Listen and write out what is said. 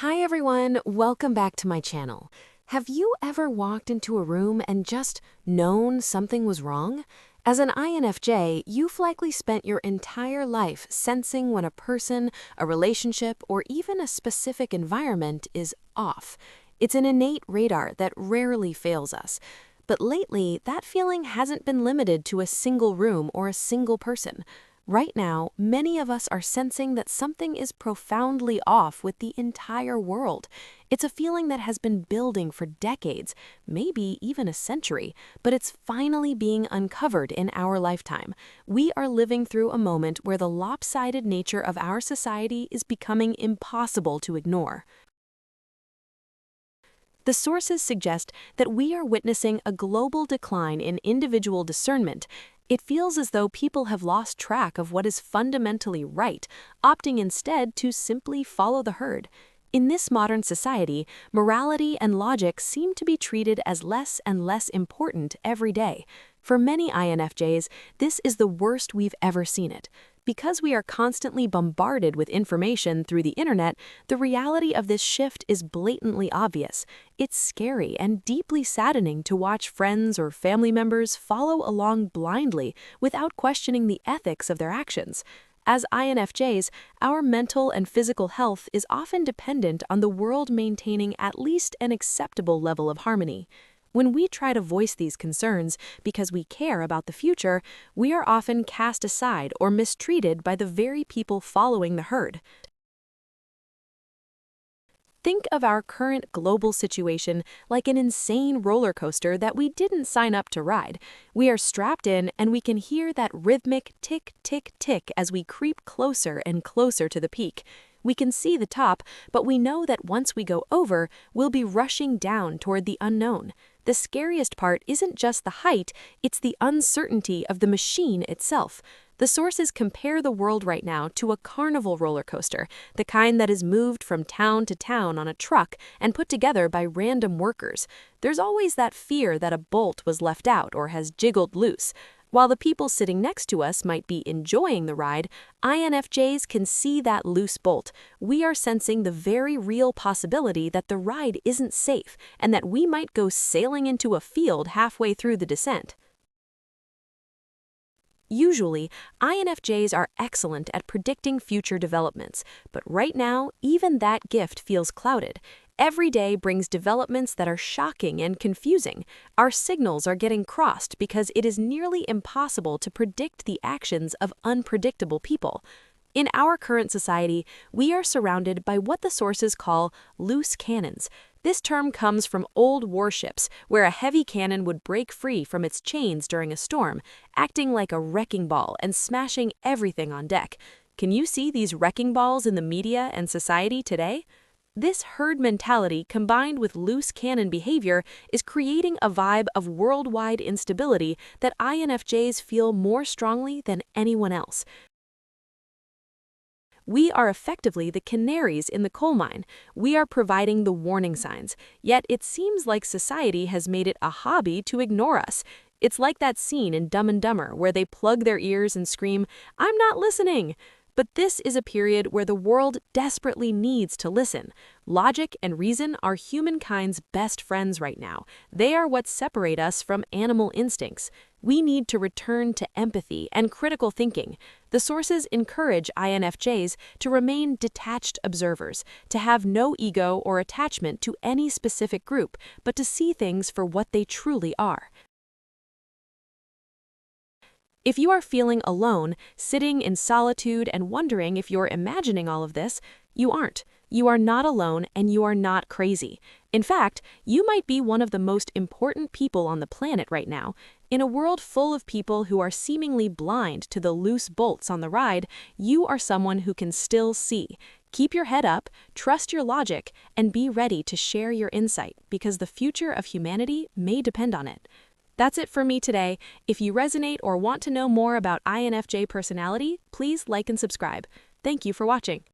Hi everyone, welcome back to my channel. Have you ever walked into a room and just known something was wrong? As an INFJ, you've likely spent your entire life sensing when a person, a relationship, or even a specific environment is off. It's an innate radar that rarely fails us. But lately, that feeling hasn't been limited to a single room or a single person. Right now, many of us are sensing that something is profoundly off with the entire world. It's a feeling that has been building for decades, maybe even a century, but it's finally being uncovered in our lifetime. We are living through a moment where the lopsided nature of our society is becoming impossible to ignore. The sources suggest that we are witnessing a global decline in individual discernment. It feels as though people have lost track of what is fundamentally right, opting instead to simply follow the herd. In this modern society, morality and logic seem to be treated as less and less important every day. For many INFJs, this is the worst we've ever seen it. Because we are constantly bombarded with information through the internet, the reality of this shift is blatantly obvious. It's scary and deeply saddening to watch friends or family members follow along blindly without questioning the ethics of their actions. As INFJs, our mental and physical health is often dependent on the world maintaining at least an acceptable level of harmony. When we try to voice these concerns because we care about the future, we are often cast aside or mistreated by the very people following the herd. Think of our current global situation like an insane roller coaster that we didn't sign up to ride. We are strapped in and we can hear that rhythmic tick, tick, tick as we creep closer and closer to the peak. We can see the top, but we know that once we go over, we'll be rushing down toward the unknown. The scariest part isn't just the height, it's the uncertainty of the machine itself. The sources compare the world right now to a carnival roller coaster, the kind that is moved from town to town on a truck and put together by random workers. There's always that fear that a bolt was left out or has jiggled loose. While the people sitting next to us might be enjoying the ride, INFJs can see that loose bolt. We are sensing the very real possibility that the ride isn't safe and that we might go sailing into a field halfway through the descent. Usually, INFJs are excellent at predicting future developments, but right now, even that gift feels clouded. Every day brings developments that are shocking and confusing. Our signals are getting crossed because it is nearly impossible to predict the actions of unpredictable people. In our current society, we are surrounded by what the sources call loose cannons. This term comes from old warships, where a heavy cannon would break free from its chains during a storm, acting like a wrecking ball and smashing everything on deck. Can you see these wrecking balls in the media and society today? This herd mentality combined with loose cannon behavior is creating a vibe of worldwide instability that INFJs feel more strongly than anyone else. We are effectively the canaries in the coal mine. We are providing the warning signs, yet it seems like society has made it a hobby to ignore us. It's like that scene in Dumb and Dumber where they plug their ears and scream, "I'm not listening!" But this is a period where the world desperately needs to listen. Logic and reason are humankind's best friends right now. They are what separate us from animal instincts. We need to return to empathy and critical thinking. The sources encourage INFJs to remain detached observers, to have no ego or attachment to any specific group, but to see things for what they truly are. If you are feeling alone, sitting in solitude and wondering if you're imagining all of this, you aren't. You are not alone and you are not crazy. In fact, you might be one of the most important people on the planet right now. In a world full of people who are seemingly blind to the loose bolts on the ride, you are someone who can still see. Keep your head up, trust your logic, and be ready to share your insight because the future of humanity may depend on it. That's it for me today. If you resonate or want to know more about INFJ personality, please like and subscribe. Thank you for watching.